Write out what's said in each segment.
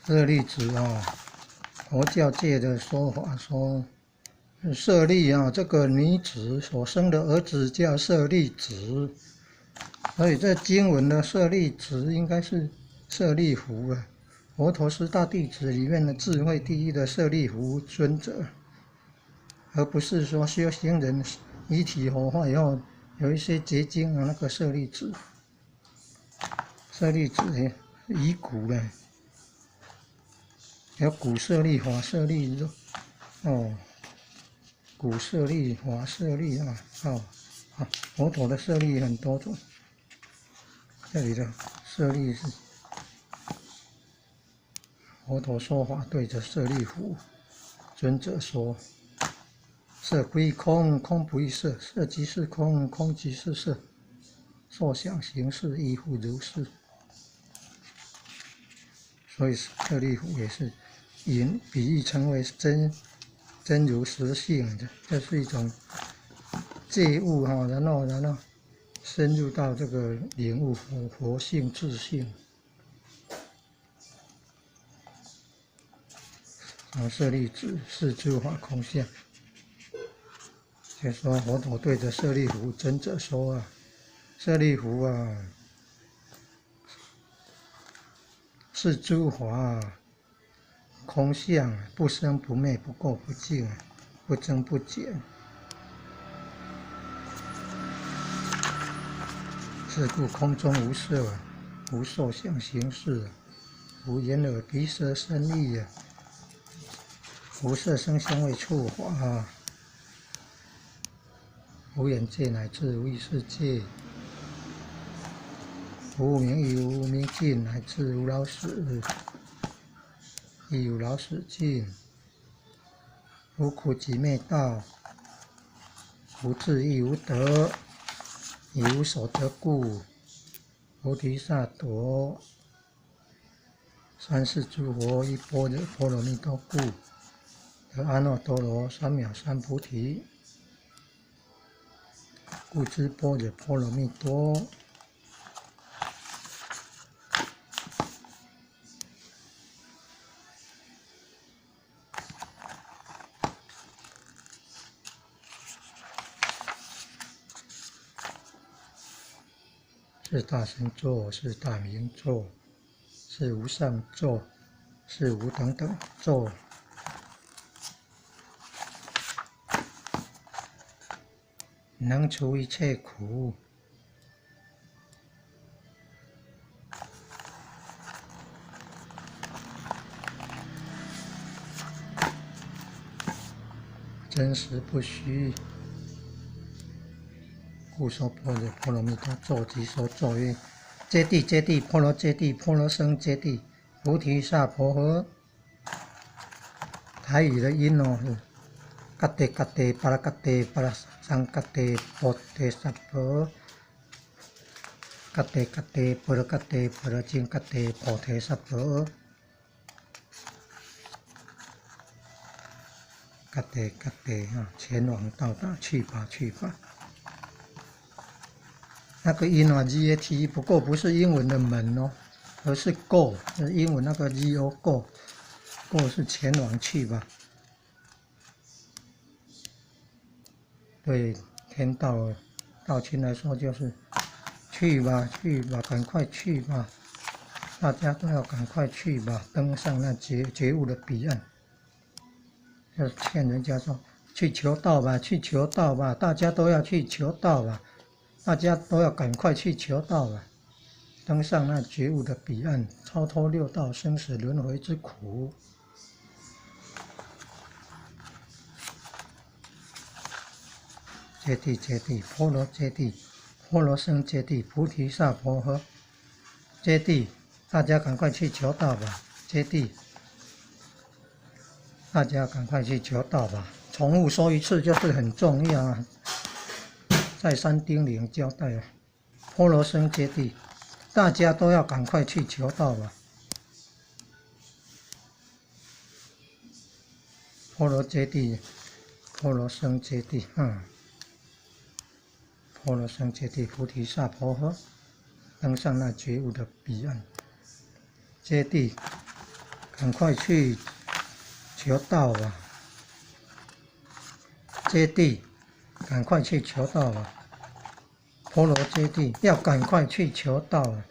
舍利子佛教界的说法说，舍利这个女子所生的儿子叫舍利子，所以这经文的舍利子应该是舍利弗啊。佛陀十大弟子里面的智慧第一的舍利弗尊者，而不是说修行人遗体火化以后有一些结晶那个舍利子。舍利子遗骨的，有骨舍利、法舍利骨舍利、法舍利佛陀的舍利很多种，这里的舍利是佛陀说法对着舍利弗尊者说：色归空，空不异色，色即是空，空即是色，受想行识亦复如是。所以舍利弗也是比喻成为真如实性的，这是一种借悟然后深入到这个领悟佛性自性。舍利子是诸法空相，就说佛陀对着舍利弗尊者说舍利弗是诸法空相，不生不灭，不垢不净，不增不减。是故空中无色，无受想行识，无眼耳鼻舌身意无色声香味触法，无眼界乃至无意识界，无明亦无明尽，乃至无老死亦无老死尽，无苦集灭道，无智亦无得，以无所得故，菩提萨埵三世诸佛依般若波罗蜜多故，得阿耨多罗三藐三菩提。故知般若波罗蜜多。是大神咒，是大明咒，是无上咒，是无等等咒。能除一切苦。真实不虚。故说般若波罗蜜多咒，即说咒曰：揭谛揭谛，波罗揭谛，波罗僧揭谛，菩提萨婆诃。台语的音是嘎地嘎地巴拉嘎地巴拉桑嘎地波提萨婆，嘎地嘎地波罗嘎地波罗僧嘎地波提萨婆，嘎地嘎地前往到达，去吧去吧。那个音GAT 不过不是英文的门而是 go， 是英文那个 GO go 是前往去吧。对天道亲来说就是去吧去吧，赶快去吧，大家都要赶快去吧，登上那觉悟的彼岸。就劝人家说去求道吧，去求道吧，大家都要去求道吧。大家都要赶快去求道了，登上那觉悟的彼岸，超脱六道生死轮回之苦。揭谛揭谛，波罗揭谛，波罗僧揭谛，菩提萨婆诃。揭谛，大家赶快去求道吧。揭谛，大家赶快去求道吧。重复说一次就是很重要再三叮咛交代波罗僧揭谛，大家都要赶快去求道吧。波罗揭谛，波罗僧揭谛，波罗僧揭谛，菩提萨婆诃，登上那觉悟的彼岸。揭谛，赶快去求道啊！接地，赶快去求道啊！婆罗接地，要赶快去求道啊！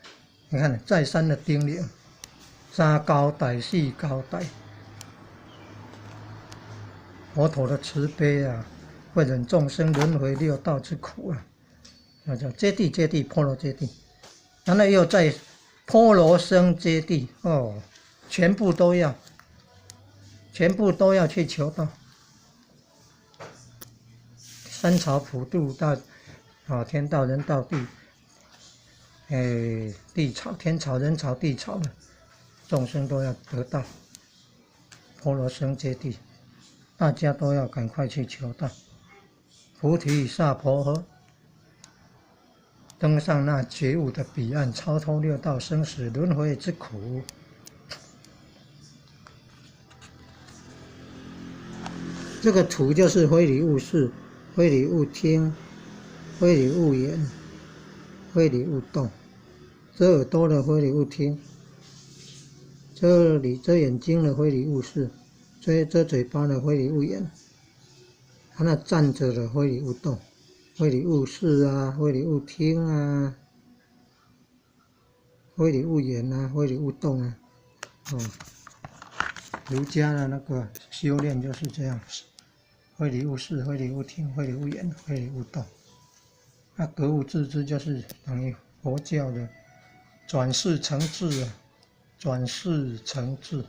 你看，再三的叮咛，三交代四交代，佛陀的慈悲啊，会忍众生轮回六道之苦啊！那叫接地接地，婆罗接地，然后又在婆罗僧接地哦，全部都要去求道。三朝普度到天道人道地，地朝天朝人朝地朝的众生都要得道，婆罗僧接地，大家都要赶快去求道。菩提萨婆诃，登上那觉悟的彼岸，超脱六道生死轮回之苦。这个土就是非礼勿视，非礼勿听，非礼勿言，非礼勿动。遮耳朵的非礼勿听，遮眼睛的非礼勿视，遮嘴巴的非礼勿言。那站着的非礼勿动，非礼勿视啊，非礼勿听啊，非礼勿言啊，非礼勿动啊。儒家的那个修炼就是这样子。非礼勿视，非礼勿听，非礼勿言，非礼勿动。那格物致知就是等于佛教的转世成智啊，转世成智。